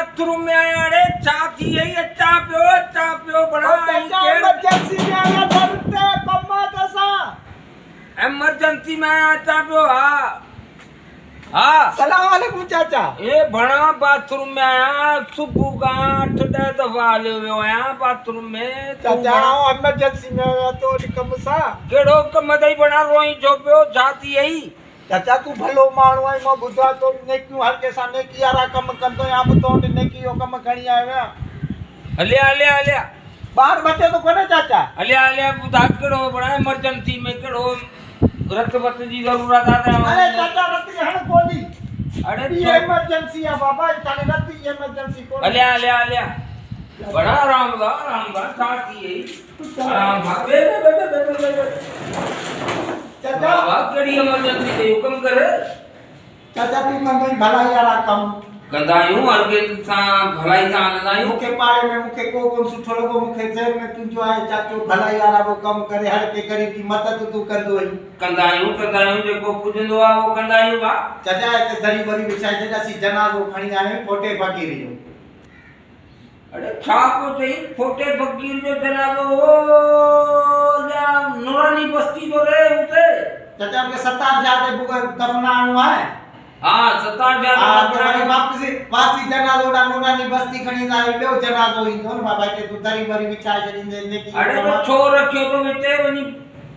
bathroom में आया रे चाय थी यही चाय पियो बड़ा इमरजेंसी में आया धरते कम्मा जैसा इमरजेंसी में आया चाय पियो हाँ सलाम वालेकुम चाचा ये बड़ा बाथरूम में आया सुबह का 8-10 दफा ले आया बाथरूम में चाचा इमरजेंसी में आया तो कम सा केड़ो कम दई बना रोई जो पियो जाती यही चाचा तू भलो माण्हू आई मां बुधा तो नेकियूं हर के सामने कियारा कम कंदो या तो नेकियो कम खणी आया हलिया बाहर बचे तो कोने चाचा हलिया बुधा केड़ो बड़ा इमरजेंसी में केड़ो रत बत जी जरूरत है अरे चाचा रत हण कोनी अरे ये इमरजेंसी है बाबा चाले रत इमरजेंसी को हलिया बड़ा आराम दा साथी है आराम बे चाचा बाबा केड़ी इमरजेंसी के हुक्म करे चाचा तू कंदई भलाई वाला कम कंदायूं हर के सा भलाई सा कंदायूं मुखे पारे में मुखे को सुठो लॻो मुखे ज़हन में तू जो आहे चाचो भलाई वाला वो कम करे हर के गरीब की मदद तू कंदो आई कंदायूं जेको पुजंदो आ वो कंदायूं बा चाचा के दरी बरी बिछाई दे असी जनाज़ो खणी आए फोटे फकीर जो अरे छा को चई फोटे फकीर जो जनाज़ो ओ या नूरानी बस्ती जो रे उते चाचा के 70,000 दे दफनाणो है हां 70,000 वापसी जनाज़ो डा नूरानी बस्ती खणी ना ॿियो जनाज़ो ईंदो न बाबा के तू दरी बरी बिछाई छॾींदे नेकी अरे तो छो रखियो तो विते वनी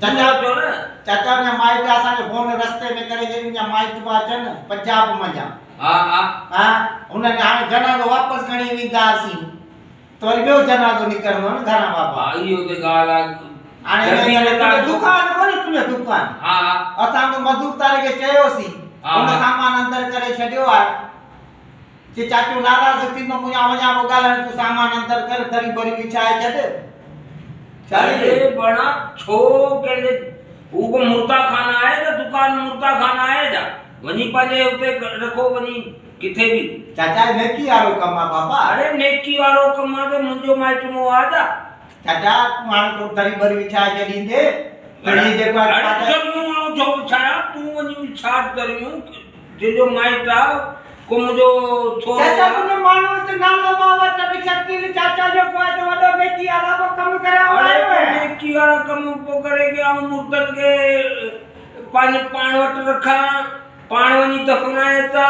चाचा जो न चाचा ने माइट असा के फोन रस्ते में करे जे या माइट बाचन पंजाब मजा हां उन्हें हाणे जनाज़ो वापस खणी वींदासी तो ॿियो जनाज़ो निकरनो न घरा बाबा इहो ते ॻाल्हि आहे हाणे दुकान कोनी तुंहिंजो दुकान हां असां तो मजदूर तारे के चयोसी उन सामान अंदर करे छडियो आहे जे चाचू नाराज थींदो मुया वञा वो ॻाल्हाइण तू सामान अंदर कर दरी बरी बिछाए छॾ अरे बड़ा छो के वो मुर्दा खाना है ना दुकान मुर्दा खाना है जा वनी पाजे उते रखो वनी किथे भी चाचा नेकी वारो कम आ बाबा अरे नेकी वारो कम आ ते मुंजो माइटनो आ जा चाचा मां तो दरी बरी बिछाए छॾींदे अरे जेको जन्मो आओ जो छाया तू वनी छाट करियो जे जो माइटा को मुजो थोरो चाचा तुने मानो ते नालो बाबा तबी शक्ति चाचा जो कोई तो वडो नेकी वाला वो कम करावा अरे नेकी वाला कम को करे के हम मुर्दन के पानी पाण वट रखा पाण वनी दफनाए ता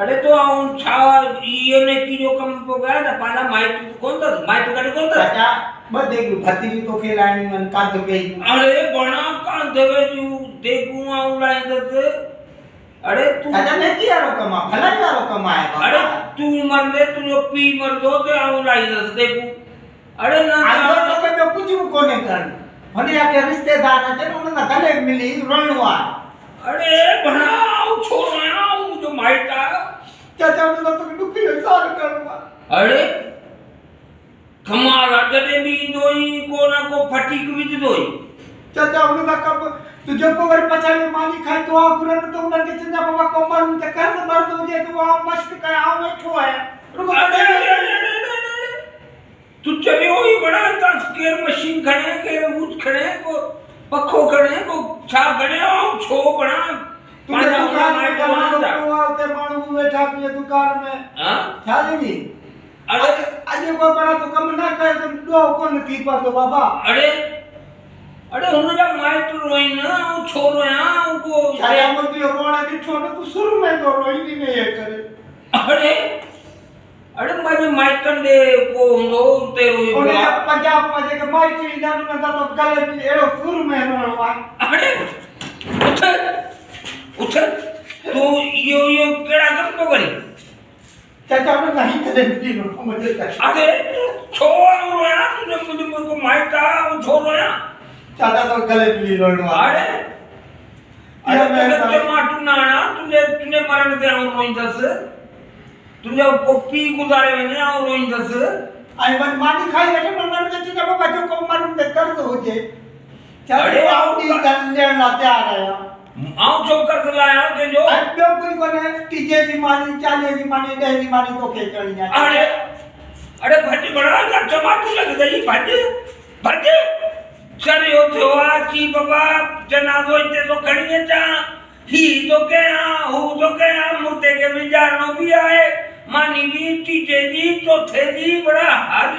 अरे तो आऊं छा ये नेकी जो कम को गया ना पाना माइट कोन था माइट कड़े कोन था चाचा बदे की भतीजी तो खेलाणी मन कांध गई अरे बना कांध वे जू देखू आऊं लाइन अरे तू चाचा नेकी वारो कमा भलाई वारो कमा है बाबा अरे तू मर दे तू जो पी मर दो ते आऊं लाइन देखू अरे ना आज तो के कुछ भी कोने कर भले आके रिश्तेदार है तो उन्हें गले मिली रणवा अरे बना आऊं छोड़ आऊं जो माइटा चाचा ने तो दुखी सार करवा अरे कमाल जदे भी दोई को ना को फटीक विच दोई चाचा उनका कब तुझे को वर पछाड़ी मानी खाई तो आ गुरन तो उनके चिंता बाबा को मारून ते कर मर दो जे तो आ मस्त का आ बैठो है अरे तू चले हो ही बड़ा ता स्केयर मशीन खड़े के उठ खड़े को पखो खड़े को छा खड़े आओ छो बड़ा तुझे दुकान में जमानो तो आते मानू बैठा अपनी दुकान में हां क्या लेनी अरे आज को बड़ा तो कम ना करे तो दो कोन की पर तो बाबा अरे उनका माइट रोई ना वो छोरो यहाँ को अरे मुझे रोना की छोड़ तू शुरू में तो रोई नहीं ये करे अरे मैं माइट कर दे को हुंदो ते रोई उन्हें पंजाब में जे माइट ही ना तो गले में एरो शुरू में रोवा अरे उठ तू यो केड़ा कर तो करी चाचा ने नहीं करे भी मुझे अरे छोड़ रोया तुझे मुझे को माइट आ छोड़ रोया चाचा तो गले में रोवा अरे मैं माटू नाना तुझे मरण दे आऊं रोई दस तुझे पप्पी गुजारे ने आऊं रोई दस आई मन मानी खाई बैठे मन के चिंता बाबा जो को मरण दे कर दो जे अरे आउडी करने ना तैयार है आऊं जो कर लाया के जो अबे कोई कोने टीजे जी मानी चाले जी मानी दे जी मानी तो के चली जा अरे भट्टी बड़ा का टमाटर लग गई भट्टी चरे होते हो की बाबा जनाजो इते तो खड़ी चा ही तो के हूं तो के मुर्दे के विचार नो भी आए मानी भी तीजे दी चौथे दी बड़ा हर